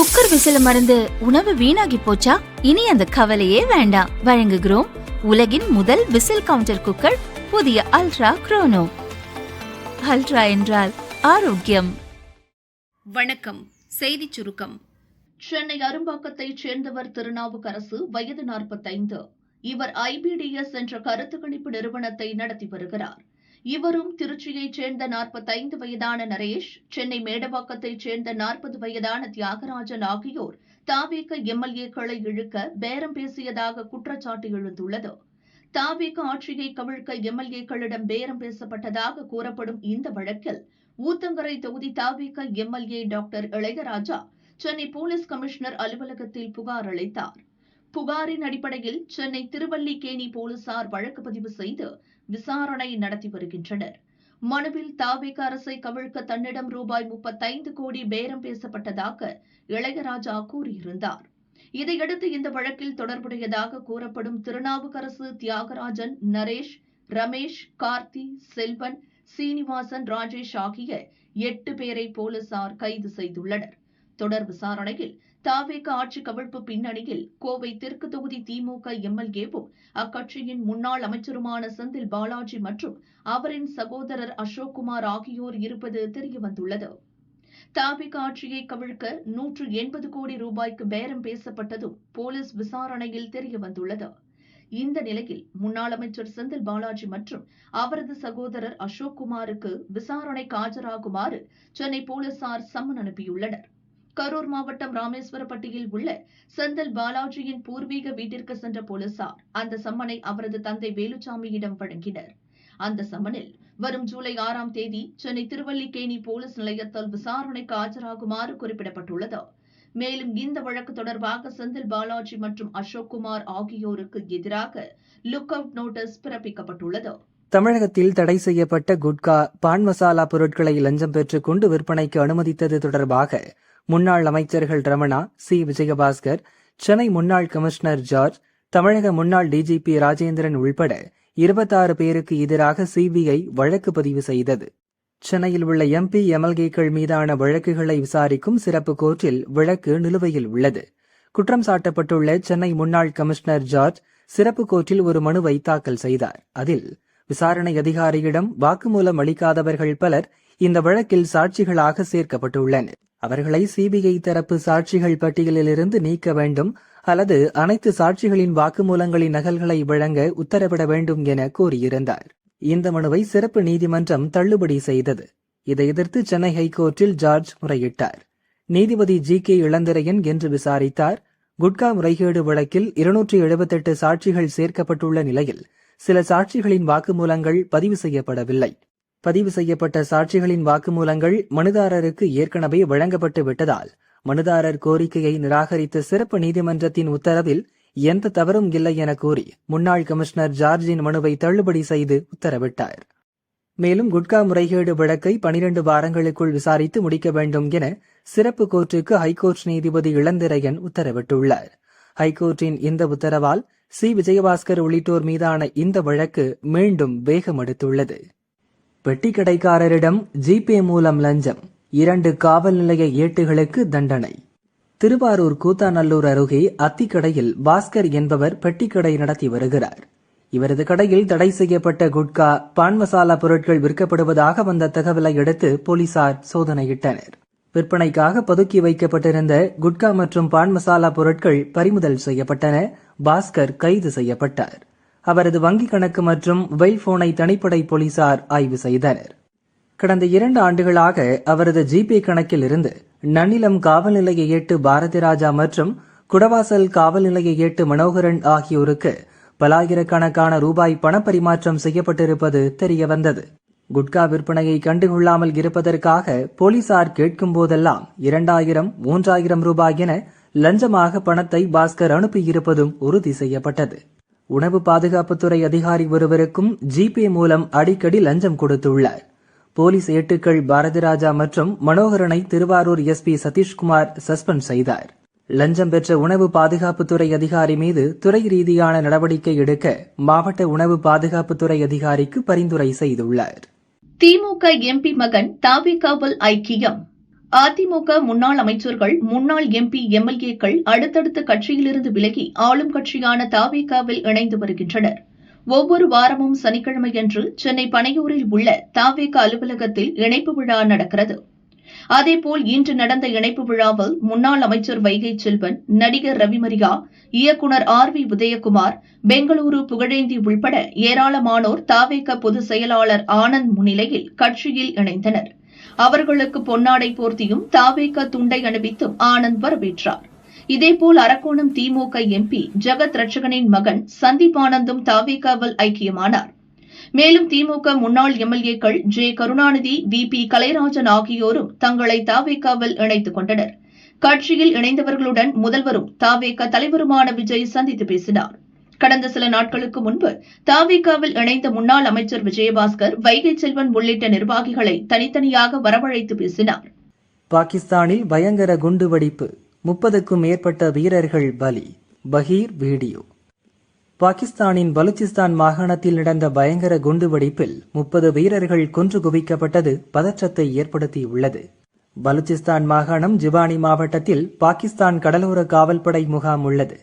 Cooker விசில மறந்து உணவு வீணாகி போச்சா? இனி அந்த கவலையே வேண்டாம். வழங்குகிறோம் உலகின் முதல் விசில் கவுண்டர் குக்கர், புதிய அல்ட்ரா குரோனோ. அல்ட்ரா என்றால் ஆரோக்கியம். வணக்கம். செய்தி சுருக்கம். சென்னை அரும்பாக்கத்தைச் சேர்ந்தவர் திருநாவுக்கரசு, வயது 45. இவர் IBDS என்ற கருத்து கணிப்பு நிறுவனத்தை நடத்தி வருகிறார். இவரும் திருச்சியைச் சேர்ந்த 45 வயதான நரேஷ், சென்னை மேடவாக்கத்தைச் சேர்ந்த 40 வயதான தியாகராஜன் ஆகியோர் தாவேக MLA-க்களை இழுக்க பேரம் பேசியதாக குற்றச்சாட்டு எழுந்துள்ளது. தாவேக ஆட்சியை கவிழ்க்க MLA-க்களிடம் பேரம் பேசப்பட்டதாக கூறப்படும் இந்த வழக்கில் ஊத்தங்கரை தொகுதி தாவேக MLA doctor Ilaiyaraaja Chennai police commissioner அலுவலகத்தில் புகார் அளித்தார். புகாரின் அடிப்படையில் சென்னை திருவல்லிக்கேணி போலீசார் வழக்கு பதிவு செய்து விசாரணை நடத்தி வருகின்றனர். மனுவில் தாவேக அரசை கவிழ்க்க தன்னிடம் ரூபாய் 35 கோடி பேரம் பேசப்பட்டதாக இளையராஜா கூறியிருந்தார். இதையடுத்து இந்த வழக்கில் தொடர்புடையதாக கூறப்படும் திருநாவுக்கரசு, தியாகராஜன், நரேஷ், ரமேஷ், கார்த்தி, செல்வன், சீனிவாசன், ராஜேஷ் ஆகிய 8 பேரை போலீசார் கைது செய்துள்ளனர். தொடர் விசாரணையில் தாவேக ஆட்சி கவிழ்ப்பு பின்னணியில் கோவை தெற்கு தொகுதி திமுக MLA-வும் அக்கட்சியின் முன்னாள் அமைச்சருமான செந்தில் பாலாஜி மற்றும் அவரின் சகோதரர் அசோக்குமார் ஆகியோர் இருப்பது தெரியவந்துள்ளது. தாவேக ஆட்சியை கவிழ்க்க 180 கோடி ரூபாய்க்கு பேரம் பேசப்பட்டதும் போலீஸ் விசாரணையில் தெரியவந்துள்ளது. இந்த நிலையில் முன்னாள் அமைச்சர் செந்தில் பாலாஜி மற்றும் அவரது சகோதரர் அசோக்குமாருக்கு விசாரணைக்கு ஆஜராகுமாறு சென்னை போலீசார் சம்மன் அனுப்பியுள்ளனர். கரூர் மாவட்டம் ராமேஸ்வரப்பட்டியில் உள்ள செந்தில் பாலாஜியின் பூர்வீக வீட்டிற்கு சென்ற போலீசார் அந்த சம்மனை அவரது தந்தை வேலுச்சாமியிடம் வழங்கினர். அந்த சம்மனில் வரும் ஜூலை 6ஆம் தேதி சென்னை திருவல்லிக்கேணி போலீஸ் நிலையத்தில் விசாரணைக்கு ஆஜராகுமாறு குறிப்பிடப்பட்டுள்ளது. மேலும் இந்த வழக்கு தொடர்பாக செந்தில் பாலாஜி மற்றும் அசோக்குமார் ஆகியோருக்கு எதிராக லுக் அவுட் நோட்டீஸ் பிறப்பிக்கப்பட்டுள்ளது. தமிழகத்தில் தடை செய்யப்பட்ட குட்கா, பான் மசாலா பொருட்களை லஞ்சம் பெற்றுக் கொண்டு விற்பனைக்கு அனுமதித்தது தொடர்பாக முன்னாள் அமைச்சர்கள் ரமணா, சி. விஜயபாஸ்கர், சென்னை முன்னாள் கமிஷனர் ஜார்ஜ், தமிழக முன்னாள் DGP ராஜேந்திரன் உள்பட 26 பேருக்கு எதிராக CBI வழக்கு பதிவு செய்தது. சென்னையில் உள்ள MP, MLA-க்கள் மீதான வழக்குகளை விசாரிக்கும் சிறப்பு கோர்ட்டில் வழக்கு நிலுவையில் உள்ளது. குற்றம் சாட்டப்பட்டுள்ள சென்னை முன்னாள் கமிஷனர் ஜார்ஜ் சிறப்பு கோர்ட்டில் ஒரு மனுவை தாக்கல் செய்தார். அதில் விசாரணை அதிகாரியிடம் வாக்குமூலம் அளிக்காதவர்கள் பலர் இந்த வழக்கில் சாட்சிகளாக சேர்க்கப்பட்டுள்ளனர். அவர்களை CBI தரப்பு சாட்சிகள் பட்டியலிலிருந்து நீக்க வேண்டும் அல்லது அனைத்து சாட்சிகளின் வாக்குமூலங்களின் நகல்களை வழங்க உத்தரவிட வேண்டும் என கோரியிருந்தார். இந்த மனுவை சிறப்பு நீதிமன்றம் தள்ளுபடி செய்தது. இதை எதிர்த்து சென்னை ஹைகோர்ட்டில் ஜார்ஜ் முறையிட்டார். நீதிபதி GK இளந்திரையன் என்று விசாரித்தார். குட்கா முறைகேடு வழக்கில் 278 சாட்சிகள் சேர்க்கப்பட்டுள்ள நிலையில் சில சாட்சிகளின் வாக்குமூலங்கள் பதிவு செய்யப்படவில்லை. பதிவு செய்யப்பட்ட சாட்சிகளின் வாக்குமூலங்கள் மனுதாரருக்கு ஏற்கனவே வழங்கப்பட்டு விட்டதால் மனுதாரர் கோரிக்கையை நிராகரித்த சிறப்பு நீதிமன்றத்தின் உத்தரவில் எந்த தவறும் இல்லை என கூறி முன்னாள் கமிஷனர் ஜார்ஜின் மனுவை தள்ளுபடி செய்து உத்தரவிட்டார். மேலும் குட்கா முறைகேடு வழக்கை 12 வாரங்களுக்குள் விசாரித்து முடிக்க வேண்டும் என சிறப்பு கோர்ட்டுக்கு ஹைகோர்ட் நீதிபதி இளந்திரையன் உத்தரவிட்டுள்ளார். ஹைகோர்ட்டின் இந்த உத்தரவால் சி. விஜயபாஸ்கர் உள்ளிட்டோர் மீதான இந்த வழக்கு மீண்டும் வேகமெடுத்துள்ளது. பெட்டிக்கடைக்காரரிடம் ஜிபே மூலம் லஞ்சம், 2 காவல் நிலைய ஏட்டுகளுக்கு தண்டனை. திருவாரூர் கூத்தாநல்லூர் அருகே அத்திக்கடையில் பாஸ்கர் என்பவர் பெட்டிக்கடை நடத்தி வருகிறார். இவரது கடையில் தடை செய்யப்பட்ட குட்கா, பான் மசாலா பொருட்கள் விற்கப்படுவதாக வந்த தகவலை அடுத்து போலீசார் சோதனையிட்டனர். விற்பனைக்காக பதுக்கி வைக்கப்பட்டிருந்த குட்கா மற்றும் பான் மசாலா பொருட்கள் பறிமுதல் செய்யப்பட்டன. பாஸ்கர் கைது செய்யப்பட்டார். அவரது வங்கிக் கணக்கு மற்றும் மொபைல் போனை தனிப்படை போலீசார் ஆய்வு செய்தனர். கடந்த 2 ஆண்டுகளாக அவரது ஜிபே கணக்கில் இருந்து நன்னிலம் காவல் நிலைய ஏட்டு பாரதிராஜா மற்றும் குடவாசல் காவல் நிலைய ஏட்டு மனோகரன் ஆகியோருக்கு பலாயிரக்கணக்கான ரூபாய் பணப்பரிமாற்றம் செய்யப்பட்டிருப்பது தெரியவந்தது. குட்கா விற்பனையை கண்டுகொள்ளாமல் இருப்பதற்காக போலீசார் கேட்கும் போதெல்லாம் 2000, 3000 ரூபாய் என லஞ்சமாக பணத்தை பாஸ்கர் அனுப்பியிருப்பதும் உறுதி செய்யப்பட்டது. உணவு பாதுகாப்புத்துறை அதிகாரி ஒருவருக்கும் ஜிபே மூலம் அடிக்கடி லஞ்சம் கொடுத்துள்ளார். போலீஸ் ஏட்டுக்கள் பாரதிராஜா மற்றும் மனோகரனை திருவாரூர் SP சதீஷ்குமார் சஸ்பெண்ட் செய்தார். லஞ்சம் பெற்ற உணவு பாதுகாப்புத்துறை அதிகாரி மீது துறை ரீதியான நடவடிக்கை எடுக்க மாவட்ட உணவு பாதுகாப்புத்துறை அதிகாரிக்கு பரிந்துரை செய்துள்ளார். திமுக MP மகன் தாவேகாவில் ஐக்கியம். அதிமுக முன்னாள் அமைச்சர்கள், முன்னாள் எம்பி, எம்எல்ஏக்கள் அடுத்தடுத்து கட்சியிலிருந்து விலகி ஆளும் கட்சியான தவேகாவில் இணைந்து வருகின்றனர். ஒவ்வொரு வாரமும் சனிக்கிழமையன்று சென்னை பனையூரில் உள்ள தவேக அலுவலகத்தில் இணைப்பு விழா நடக்கிறது. அதேபோல் இன்று நடந்த இணைப்பு விழாவில் முன்னாள் அமைச்சர் வைகை செல்வன், நடிகர் ரவிமரியா, இயக்குநர் RV உதயகுமார், பெங்களூரு புகழேந்தி உள்பட ஏராளமானோர் தவேக பொதுச் செயலாளர் ஆனந்த் முன்னிலையில் கட்சியில் இணைந்தனர். அவர்களுக்கு பொன்னாடை போர்த்தியும் தவேக துண்டை அணிவித்தும் ஆனந்த் வரவேற்றார். இதேபோல் அரக்கோணம் திமுக எம்பி ஜெகத் ரட்சகனின் மகன் சந்தீப் ஆனந்தும் தவேகாவில் ஐக்கியமானார். மேலும் திமுக முன்னாள் எம்எல்ஏக்கள் ஜே. கருணாநிதி, VP கலைராஜன் ஆகியோரும் தங்களை தவேகாவில் இணைத்துக் கொண்டனர். கட்சியில் இணைந்தவர்களுடன் முதல்வரும் தவேக தலைவருமான விஜய் சந்தித்து பேசினார். கடந்த சில நாட்களுக்கு முன்பு தவேகாவில் இணைந்த முன்னாள் அமைச்சர் விஜயபாஸ்கர், வைகை செல்வன் உள்ளிட்ட நிர்வாகிகளை தனித்தனியாக வரவழைத்து பேசினார். பாகிஸ்தானில் பயங்கர குண்டுவெடிப்பு, 30க்கும் மேற்பட்ட வீரர்கள் பலி. பகீர் வீடியோ. பாகிஸ்தானின் பலுச்சிஸ்தான் மாகாணத்தில் நடந்த பயங்கர குண்டுவெடிப்பில் 30 வீரர்கள் கொன்று குவிக்கப்பட்டது பதற்றத்தை ஏற்படுத்தியுள்ளது. பலுச்சிஸ்தான் மாகாணம் ஜிவானி மாவட்டத்தில் பாகிஸ்தான் கடலோர காவல்படை முகாம் உள்ளது.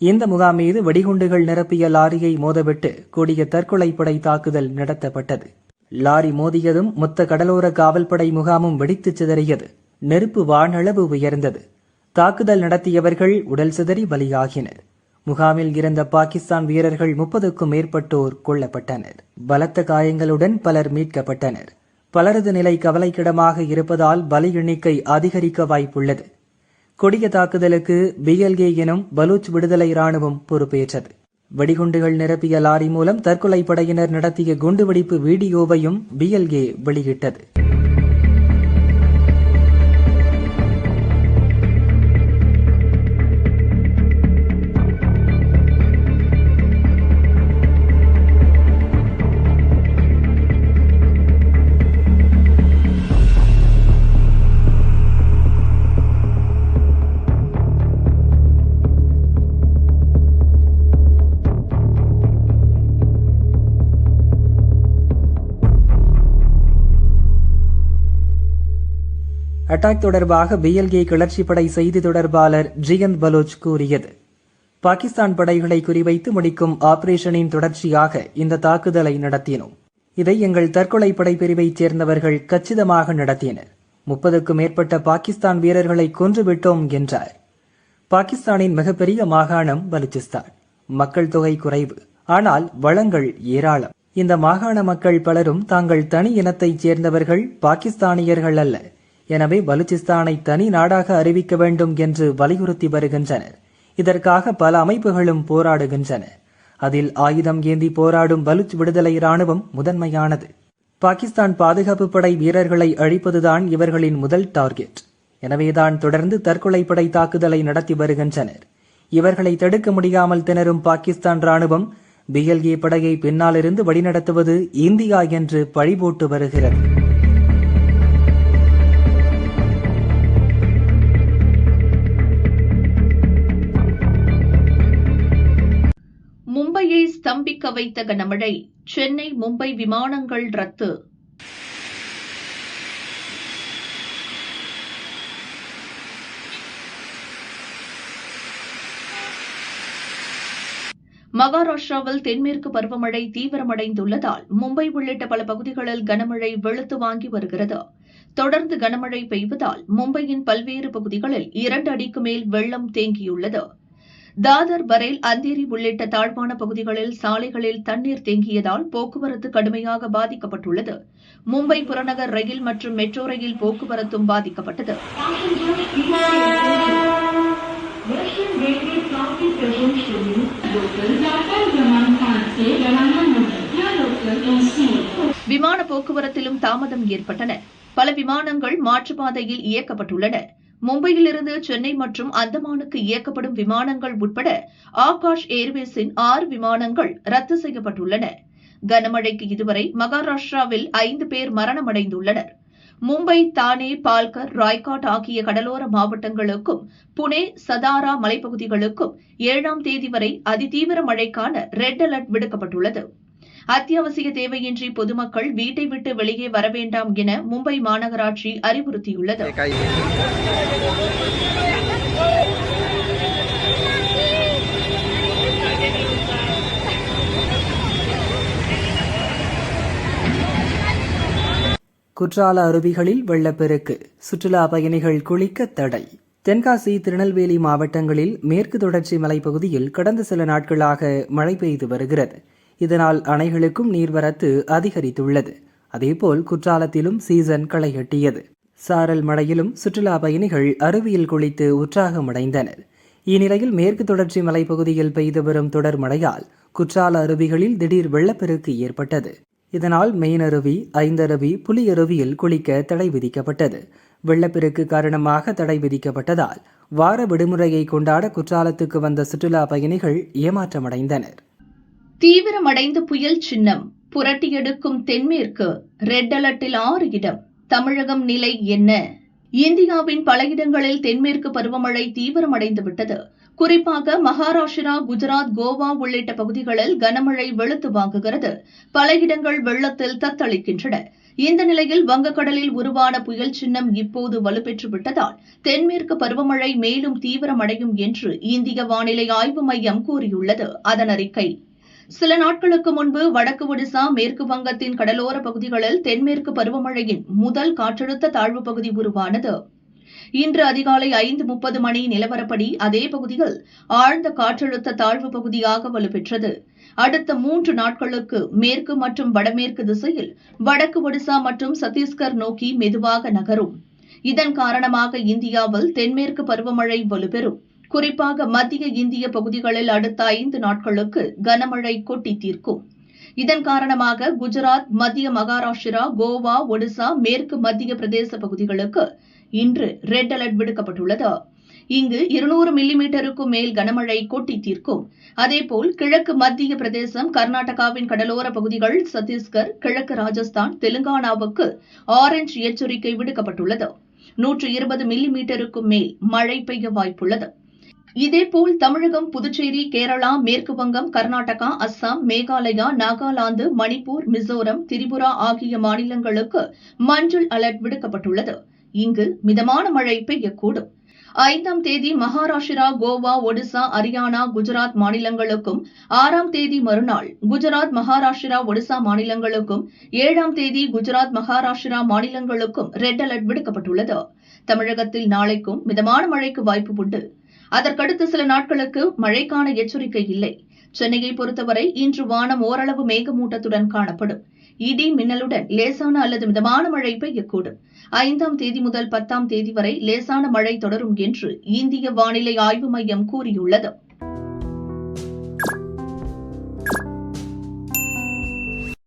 இந்த முகாம் மீது வெடிகுண்டுகள் நிரப்பிய லாரியை மோதவிட்டு கூடிய தற்கொலைப்படை தாக்குதல் நடத்தப்பட்டது. லாரி மோதியதும் மொத்த கடலோர காவல்படை முகாமும் வெடித்துச் சிதறியது. நெருப்பு வானளவு உயர்ந்தது. தாக்குதல் நடத்தியவர்கள் உடல் சிதறி பலியாகினர். முகாமில் இருந்த பாகிஸ்தான் வீரர்கள் 30க்கும் மேற்பட்டோர் கொல்லப்பட்டனர். பலத்த காயங்களுடன் பலர் மீட்கப்பட்டனர். பலரது நிலை கவலைக்கிடமாக இருப்பதால் பலி எண்ணிக்கை அதிகரிக்க வாய்ப்புள்ளது. கொடிய தாக்குதலுக்கு BLA எனும் பலூச் விடுதலை ராணுவம் பொறுப்பேற்றது. வெடிகுண்டுகள் நிரப்பிய லாரி மூலம் தற்கொலை படையினர் நடத்திய குண்டுவெடிப்பு வீடியோவையும் BLA வெளியிட்டது. அட்டாக் தொடர்பாக BLA கிளர்ச்சிப்படை செய்தி தொடர்பாளர் ஜியந்த் பலோச் கூறியது, பாகிஸ்தான் படைகளை குறிவைத்து முடிக்கும் ஆபரேஷனின் தொடர்ச்சியாக இந்த தாக்குதலை நடத்தினோம். இதை எங்கள் தற்கொலை படை பிரிவைச் சேர்ந்தவர்கள் கச்சிதமாக நடத்தினர். 30க்கும் மேற்பட்ட பாகிஸ்தான் வீரர்களை கொன்றுவிட்டோம் என்றார். பாகிஸ்தானின் மிகப்பெரிய மாகாணம் பலுச்சிஸ்தான். மக்கள் தொகை குறைவு, ஆனால் வளங்கள் ஏராளம். இந்த மாகாண மக்கள் பலரும் தாங்கள் தனி இனத்தைச் சேர்ந்தவர்கள், பாகிஸ்தானியர்கள் அல்ல. எனவே பலுச்சிஸ்தானை தனி நாடாக அறிவிக்க வேண்டும் என்று வலியுறுத்தி வருகின்றனர். இதற்காக பல அமைப்புகளும் போராடுகின்றன. அதில் ஆயுதம் ஏந்தி போராடும் பலுச் விடுதலை ராணுவம் முதன்மையானது. பாகிஸ்தான் பாதுகாப்பு படை வீரர்களை அழிப்பதுதான் இவர்களின் முதல் டார்கெட். எனவேதான் தொடர்ந்து தற்கொலை படை தாக்குதலை நடத்தி வருகின்றனர். இவர்களை தடுக்க முடியாமல் திணறும் பாகிஸ்தான் ராணுவம் BLA படையை பின்னாலிருந்து வழிநடத்துவது இந்தியா என்று பழிபோட்டு வருகிறது. மும்பையை ஸ்தம்பிக்க வைத்த கனமழை, சென்னை மும்பை விமானங்கள் ரத்து. மகாராஷ்டிராவில் தென்மேற்கு பருவமழை தீவிரமடைந்துள்ளதால் மும்பை உள்ளிட்ட பல பகுதிகளில் கனமழை வெளுத்து வாங்கி வருகிறது. தொடர்ந்து கனமழை பெய்வதால் மும்பையின் பல்வேறு பகுதிகளில் 2 அடிக்கு மேல் வெள்ளம் தேங்கியுள்ளது. தாதர், பரேல், அந்தேரி உள்ளிட்ட தாழ்வான பகுதிகளில் சாலைகளில் தண்ணீர் தேங்கியதால் போக்குவரத்து கடுமையாக பாதிக்கப்பட்டுள்ளது. மும்பை புறநகர் ரயில் மற்றும் மெட்ரோ ரயில் போக்குவரத்தும் பாதிக்கப்பட்டது. விமான போக்குவரத்திலும் தாமதம் ஏற்பட்டன. பல விமானங்கள் மாற்றுப்பாதையில் இயக்கப்பட்டுள்ளன. மும்பையிலிருந்து சென்னை மற்றும் அந்தமானுக்கு இயக்கப்படும் விமானங்கள் உட்பட ஆகாஷ் ஏர்வேஸின் 6 விமானங்கள் ரத்து செய்யப்பட்டுள்ளன. கனமழைக்கு இதுவரை மகாராஷ்டிராவில் 5 பேர் மரணமடைந்துள்ளனர். மும்பை, தானே, பால்கர், ராய்காட் ஆகிய கடலோர மாவட்டங்களுக்கும் புனே, சதாரா மலைப்பகுதிகளுக்கும் 7ஆம் தேதி வரை அதிதீவிர மழைக்கான ரெட் அலர்ட் விடுக்கப்பட்டுள்ளது. அத்தியாவசிய தேவையின்றி பொதுமக்கள் வீட்டை விட்டு வெளியே வர வேண்டாம் என மும்பை மாநகராட்சி அறிவுறுத்தியுள்ளது. குற்றால அருவிகளில் வெள்ளப்பெருக்கு, சுற்றுலா பயணிகள் குளிக்க தடை. தென்காசி, திருநெல்வேலி மாவட்டங்களில் மேற்கு தொடர்ச்சி மலைப்பகுதியில் கடந்த சில நாட்களாக மழை பெய்து வருகிறது. இதனால் அணைகளுக்கும் நீர்வரத்து அதிகரித்துள்ளது. அதேபோல் குற்றாலத்திலும் சீசன் களைகட்டியது. சாரல் மழையிலும் சுற்றுலா பயணிகள் அருவியில் குளித்து உற்சாகமடைந்தனர். இந்நிலையில் மேற்கு தொடர்ச்சி மலைப்பகுதியில் பெய்து வரும் தொடர் மழையால் குற்றால அருவிகளில் திடீர் வெள்ளப்பெருக்கு ஏற்பட்டது. இதனால் மெயினருவி, ஐந்தருவி, புலியருவியில் குளிக்க தடை விதிக்கப்பட்டது. வெள்ளப்பெருக்கு காரணமாக தடை விதிக்கப்பட்டதால் வார விடுமுறையை கொண்டாட குற்றாலத்துக்கு வந்த சுற்றுலா பயணிகள் ஏமாற்றமடைந்தனர். தீவிரமடைந்த புயல் சின்னம், புரட்டியெடுக்கும் தென்மேற்கு, ரெட் அலர்ட்டில் 6 இடம். தமிழகம் நிலை என்ன? இந்தியாவின் பல இடங்களில் தென்மேற்கு பருவமழை தீவிரமடைந்துவிட்டது. குறிப்பாக மகாராஷ்டிரா, குஜராத், கோவா உள்ளிட்ட பகுதிகளில் கனமழை வெளுத்து வாங்குகிறது. பல இடங்கள் வெள்ளத்தில் தத்தளிக்கின்றன. இந்த நிலையில் வங்கக்கடலில் உருவான புயல் சின்னம் இப்போது வலுப்பெற்று விட்டதால் தென்மேற்கு பருவமழை மேலும் தீவிரமடையும் என்று இந்திய வானிலை ஆய்வு மையம் கூறியுள்ளது. அதன் அறிக்கை: சில நாட்களுக்கு முன்பு வடக்கு ஒடிசா, மேற்கு வங்கத்தின் கடலோர பகுதிகளில் தென்மேற்கு பருவமழையின் முதல் காற்றழுத்த தாழ்வு பகுதி உருவானது. இன்று அதிகாலை 5:30 மணி நிலவரப்படி அதே பகுதியில் ஆழ்ந்த காற்றழுத்த தாழ்வு பகுதியாக வலுப்பெற்றது. அடுத்த 3 நாட்களுக்கு மேற்கு மற்றும் வடமேற்கு திசையில் வடக்கு ஒடிசா மற்றும் சத்தீஸ்கர் நோக்கி மெதுவாக நகரும். இதன் காரணமாக இந்தியாவில் தென்மேற்கு பருவமழை வலுப்பெறும். குறிப்பாக மத்திய இந்திய பகுதிகளில் அடுத்த 5 நாட்களுக்கு கனமழை கொட்டி தீர்க்கும். இதன் காரணமாக குஜராத், மத்திய மகாராஷ்டிரா, கோவா, ஒடிசா, மேற்கு மத்திய பிரதேச பகுதிகளுக்கு இன்று ரெட் அலர்ட் விடுக்கப்பட்டுள்ளது. இங்கு 200 மில்லிமீட்டருக்கும் மேல் கனமழை கொட்டி தீர்க்கும். அதேபோல் கிழக்கு மத்திய பிரதேசம், கர்நாடகாவின் கடலோர பகுதிகள், சத்தீஸ்கர், கிழக்கு ராஜஸ்தான், தெலுங்கானாவுக்கு ஆரஞ்ச் எச்சரிக்கை விடுக்கப்பட்டுள்ளது. 120 மில்லிமீட்டருக்கும் மேல் மழை பெய்ய வாய்ப்புள்ளது. இதேபோல் தமிழகம், புதுச்சேரி, கேரளா, மேற்கு வங்கம், கர்நாடகா, அஸ்ஸாம், மேகாலயா, நாகாலாந்து, மணிப்பூர், மிசோரம், திரிபுரா ஆகிய மாநிலங்களுக்கு மஞ்சள் அலர்ட் விடுக்கப்பட்டுள்ளது. இங்கு மிதமான மழை பெய்யக்கூடும். 5ஆம் தேதி மகாராஷ்டிரா, கோவா, ஒடிசா, ஹரியானா, குஜராத் மாநிலங்களுக்கும், 6ஆம் தேதி மறுநாள் குஜராத், மகாராஷ்டிரா, ஒடிசா மாநிலங்களுக்கும், 7ஆம் தேதி குஜராத், மகாராஷ்டிரா மாநிலங்களுக்கும் ரெட் அலர்ட் விடுக்கப்பட்டுள்ளது. தமிழகத்தில் நாளைக்கும் மிதமான மழைக்கு வாய்ப்பு உண்டு. அதற்கடுத்த சில நாட்களுக்கு மழைக்கான எச்சரிக்கை இல்லை. சென்னையை பொறுத்தவரை இன்று வானம் ஓரளவு மேகமூட்டத்துடன் காணப்படும். இடி மின்னலுடன் லேசான அல்லது மிதமான மழை பெய்யக்கூடும். 5ஆம் தேதி முதல் 10ஆம் தேதி வரை லேசான மழை தொடரும் என்று இந்திய வானிலை ஆய்வு மையம் கூறியுள்ளது.